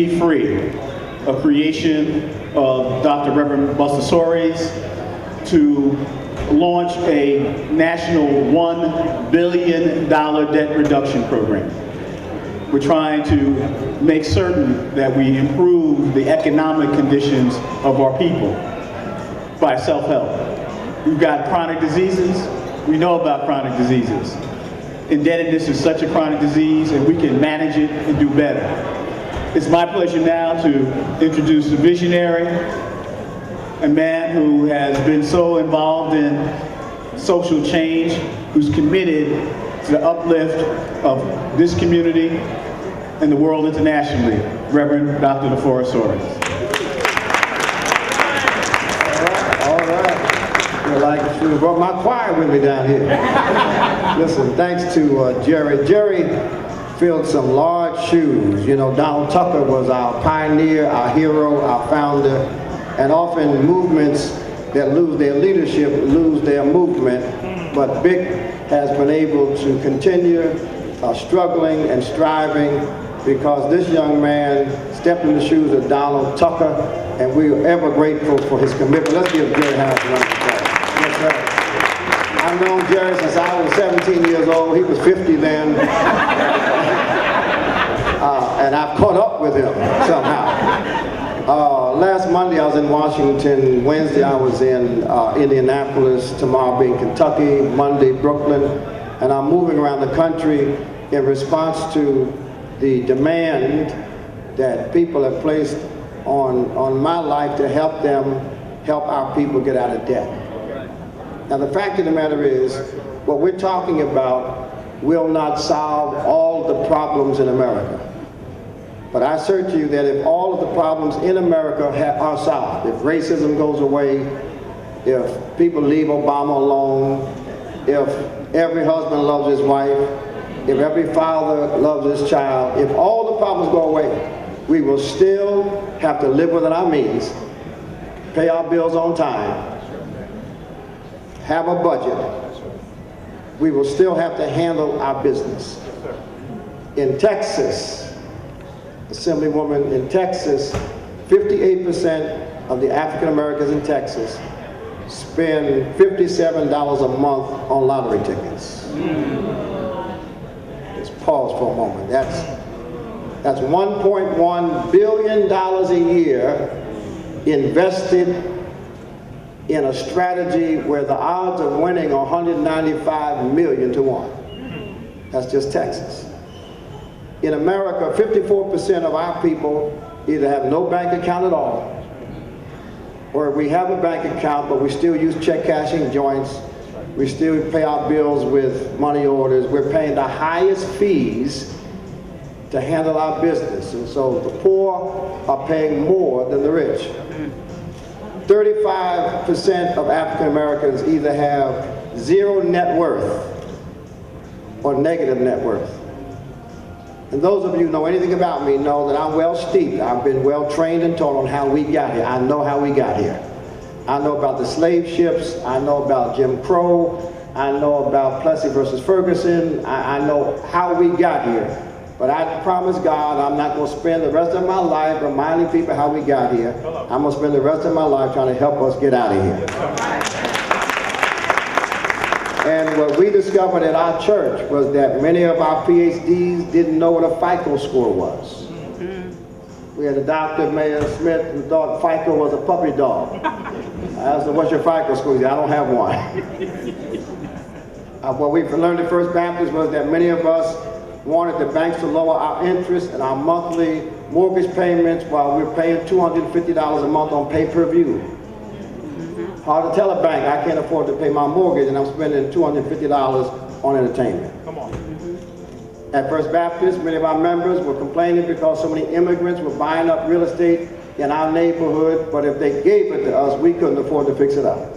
dFree, a creation of Dr. Reverend Dr. Soaries, to launch a national $1 billion debt reduction program. We're trying to make certain that we improve the economic conditions of our people by self-help. We've got chronic diseases. We know about chronic diseases. Indebtedness is such a chronic disease, and we can manage it and do better. It's my pleasure now to introduce a visionary, a man who has been so involved in social change, who's committed to the uplift of this community and the world internationally, Reverend Dr. Deforest Soaries. All right. You're like you brought my choir with me down here. Listen, thanks to Jerry. Jerry filled some large shoes. You know, Donald Tucker was our pioneer, our hero, our founder, and often movements that lose their leadership lose their movement. But Vic has been able to continue struggling and striving because this young man stepped in the shoes of Donald Tucker, and we are ever grateful for his commitment. Let's give Jerry Harris a round of applause. Yes, sir. I've known Jerry since I was 17 years old. He was 50 then. And I've caught up with him somehow. Last Monday I was in Washington, Wednesday I was in Indianapolis, tomorrow I'll be in Kentucky, Monday Brooklyn, and I'm moving around the country in response to the demand that people have placed on my life to help our people get out of debt. Now the fact of the matter is, what we're talking about will not solve all the problems in America. But I assert to you that if all of the problems in America are solved, if racism goes away, if people leave Obama alone, if every husband loves his wife, if every father loves his child, if all the problems go away, we will still have to live within our means, pay our bills on time, have a budget. We will still have to handle our business. In Texas, Assemblywoman, in Texas, 58% of the African Americans in Texas spend $57 a month on lottery tickets. Just pause for a moment. That's $1.1 billion a year invested in a strategy where the odds of winning are 195 million to 1. That's just Texas. In America, 54% of our people either have no bank account at all, or we have a bank account, but we still use check cashing joints. We still pay our bills with money orders. We're paying the highest fees to handle our business. And so the poor are paying more than the rich. 35% of African Americans either have zero net worth or negative net worth. And those of you who know anything about me know that I'm well steeped. I've been well trained and taught on how we got here. I know how we got here. I know about the slave ships. I know about Jim Crow. I know about Plessy versus Ferguson. I know how we got here. But I promise God I'm not going to spend the rest of my life reminding people how we got here. I'm going to spend the rest of my life trying to help us get out of here. And what we discovered at our church was that many of our PhDs didn't know what a FICO score was. We had a Dr. Mayor Smith who thought FICO was a puppy dog. I asked him, what's your FICO score? He said, I don't have one. What we learned at First Baptist was that many of us wanted the banks to lower our interest and our monthly mortgage payments while we're paying $250 a month on pay-per-view. Hard to tell a bank, I can't afford to pay my mortgage and I'm spending $250 on entertainment. Come on. At First Baptist, many of our members were complaining because so many immigrants were buying up real estate in our neighborhood, but if they gave it to us, we couldn't afford to fix it up.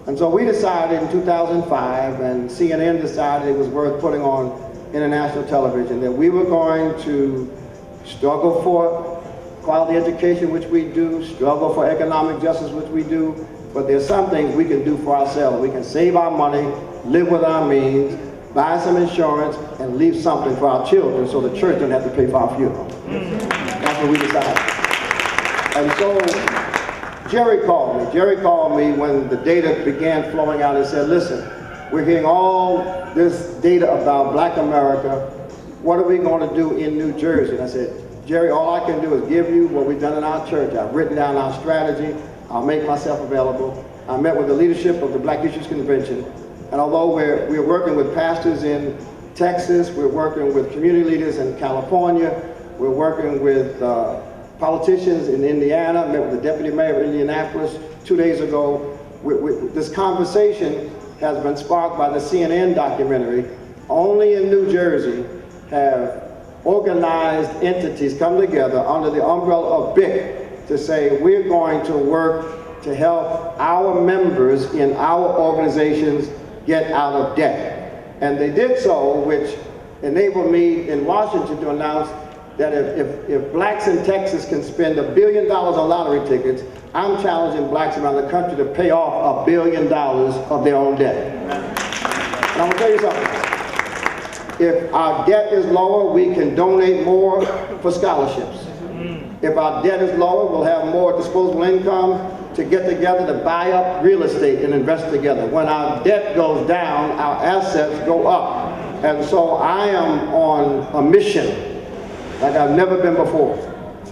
And so we decided in 2005, and CNN decided it was worth putting on international television, that we were going to struggle for quality education, which we do, struggle for economic justice, which we do, but there's some things we can do for ourselves. We can save our money, live with our means, buy some insurance, and leave something for our children so the church doesn't have to pay for our funeral. what we decided. And so Jerry called me. Jerry called me when the data began flowing out and said, listen, we're hearing all this data about Black America. What are we going to do in New Jersey? And I said, Jerry, all I can do is give you what we've done in our church. I've written down our strategy. I'll make myself available. I met with the leadership of the Black Issues Convention. And although we're working with pastors in Texas, we're working with community leaders in California, we're working with politicians in Indiana, met with the deputy mayor of Indianapolis 2 days ago. This conversation has been sparked by the CNN documentary. Only in New Jersey have organized entities come together under the umbrella of BIC to say we're going to work to help our members in our organizations get out of debt. And they did so, which enabled me in Washington to announce that if blacks in Texas can spend $1 billion on lottery tickets, I'm challenging blacks around the country to pay off $1 billion of their own debt. And I'm gonna tell you something. If our debt is lower, we can donate more for scholarships. If our debt is lower, we'll have more disposable income to get together to buy up real estate and invest together. When our debt goes down, our assets go up. And so I am on a mission like I've never been before.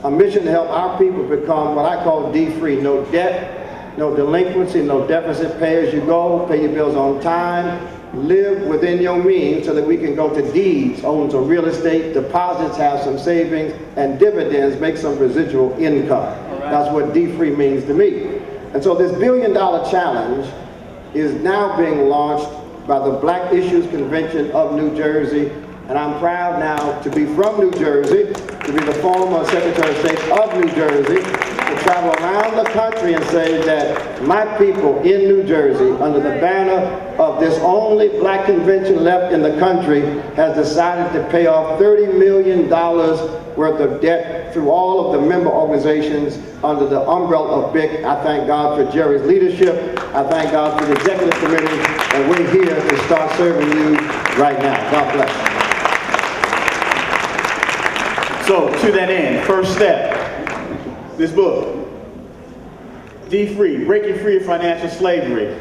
A mission to help our people become what I call dFree. No debt, no delinquency, no deficit, pay as you go, pay your bills on time, live within your means so that we can go to deeds, own some real estate, deposits, have some savings, and dividends, make some residual income. That's what dFree means to me. And so this $1 billion challenge is now being launched by the Black Issues Convention of New Jersey. And I'm proud now to be from New Jersey, to be the former Secretary of State of New Jersey, to travel around the country and say that my people in New Jersey, under the banner of this only black convention left in the country, has decided to pay off $30 million worth of debt through all of the member organizations under the umbrella of BIC. I thank God for Jerry's leadership. I thank God for the executive committee, and we're here to start serving you right now. God bless. So, to that end, first step, this book, dFree, Breaking Free of Financial Slavery.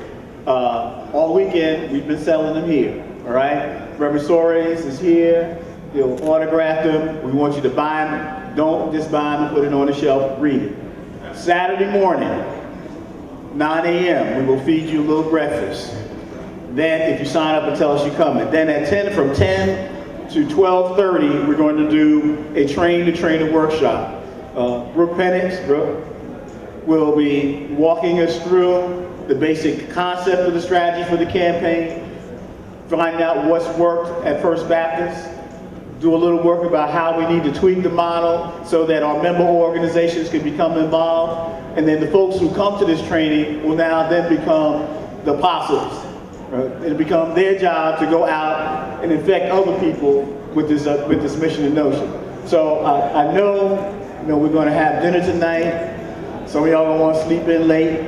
All weekend, we've been selling them here, all right? Reverend Soaries is here. He'll autograph them. We want you to buy them. Don't just buy them and put it on the shelf, read it. Saturday morning, 9 a.m., we will feed you a little breakfast. Then, if you sign up and tell us you're coming. Then at from 10 to 12:30, we're going to do a train-the-trainer workshop. Brooke Penix will be walking us through the basic concept of the strategy for the campaign, find out what's worked at First Baptist, do a little work about how we need to tweak the model so that our member organizations can become involved, and then the folks who come to this training will now then become the apostles. It'll become their job to go out and infect other people with this mission and notion. So I know, we're going to have dinner tonight. Some of y'all going to want to sleep in late.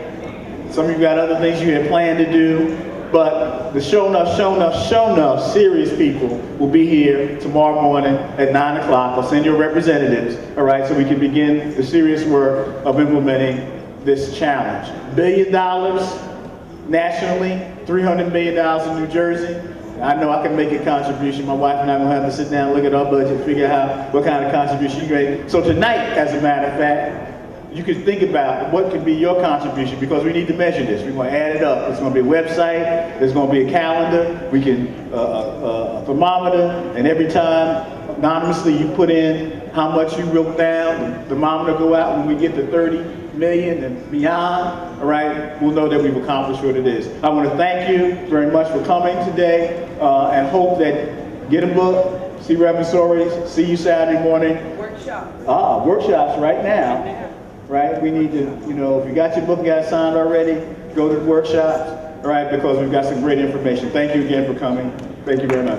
Some of you got other things you had planned to do. But the Show Enough serious people will be here tomorrow morning at 9 o'clock. I'll send your representatives, all right, so we can begin the serious work of implementing this challenge. $1 billion nationally, $300 million in New Jersey. I know I can make a contribution. My wife and I will have to sit down and look at our budget, figure out what kind of contribution you make. So tonight, as a matter of fact, you can think about what could be your contribution, because we need to measure this. We're going to add it up. There's going to be a website. There's going to be a calendar. We can, a thermometer, and every time anonymously you put in how much you wrote down, the thermometer go out. When we get to 30 million and beyond, all right, we'll know that we've accomplished what it is. I want to thank you very much for coming today, and hope that get a book, see Reverend Soaries, see you Saturday morning. Workshop. Workshops right now. Right, we need to, if you got your book and got it signed already, go to the workshops, all right, because we've got some great information. Thank you again for coming. Thank you very much.